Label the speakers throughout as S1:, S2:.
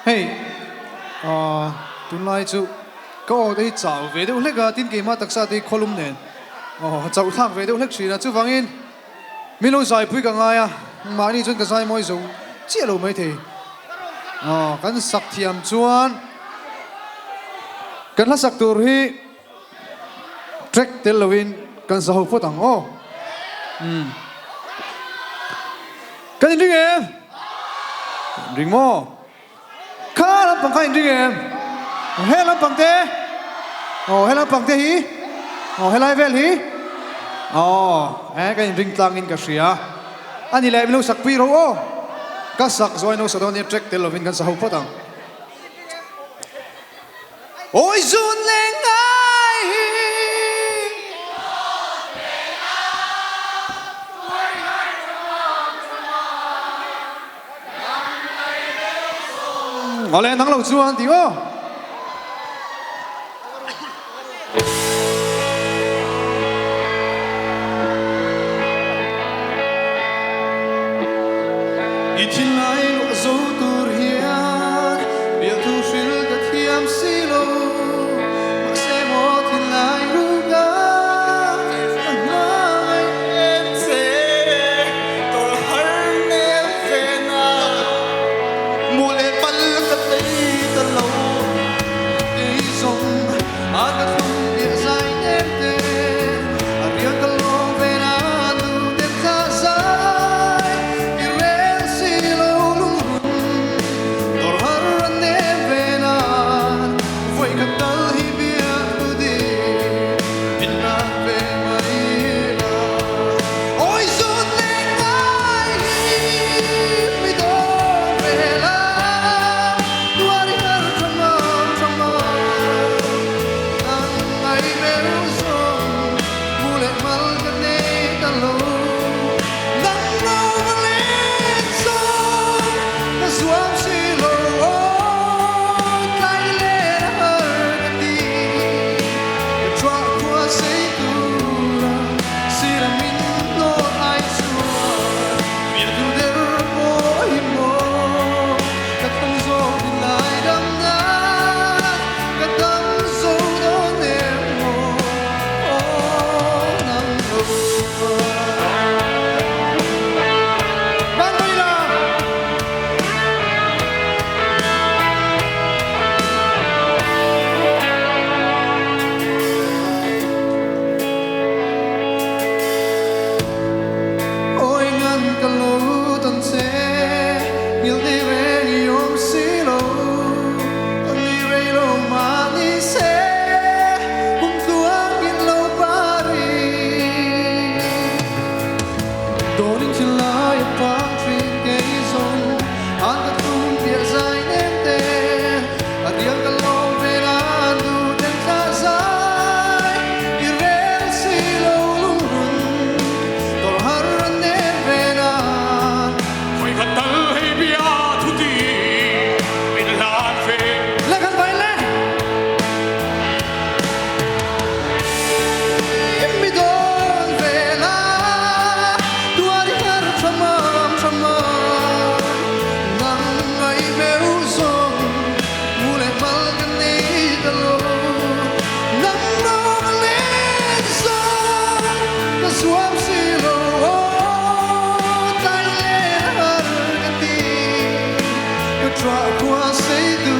S1: hey tun lai chu có đây chào về đâu lek tin kỳ mà tất cả đây column nè chào thang về đâu lek chuyện là chú vangin mình lâu dài pui cả ngay à mà đi chân cái sai mỗi dùng chia lâu mấy thì cái sắc thiam chuan cái lá sắc tur hi trek tel lovin cái sao phốt tang cái gì em ring mo khá lắm bằng cái gì em hết lắm bằng thế hết lắm bằng thế hi hết lại vel hi cái ring tlang in cái gì à anh đi lại mình sắc pi rồi cái sắc rồi nó sẽ đón nhận trek tel lovin cái sao phốt tang ôi run lên ai我来Nanglo Chuan tiếng ô. Itin lai lo zo tur hian, bia tu shil ka thiam silo, makse mo tin lai ruga, anai em se, tor har ne vena, mule pal ka tei ta lo, ei zong, aga thum bia zai em te, aria ka lo vena du te ka zai, irel silo lung tor har ne vena, voi ka tal hi bia tu di, inna ve mai la, oi zon le ngai mi do vela, tuari har chama, ngai meu zon, mule mal ka ne ta lo, Nanglo le zon, na suam silo kai le har ka ti, tra kwa sei tu sira min no ai chua, bia tu der mo hi mo, ka thong zo din lai dam na, ka dam zo do ne mo, Nanglo. Bang oi la. Ôi ngăn cả lũ tận xe, nhiều đi về yom silo, tận đi về lâu mà đi xe, cùng tua bin lâu Paris, đôi chân lại phang trên cây rong, ăn cả thùng bia dài nên te, adiang cả lâu về là du den ta dài, irel silo lung run, tor har ne vena,
S2: Voi ka tal hei bia thu ti min lan ve
S1: la kan vai le, mi don vela, tuari har chama, nang ai meu zong, mule mal kan nei ta lo, Nanglo le zong, ka suam silo tai le har ka ti, ka tra kwa sei tu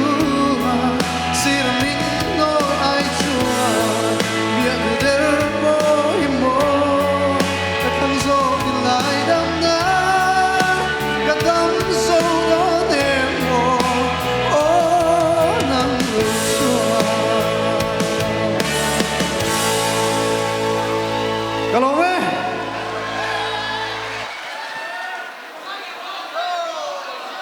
S1: sira min no ai chua, bia tu der mo hi mo, ka thang zo tin lai dam na, ka dam zo do ne mo, Nanglo Chuan. Ka lo ve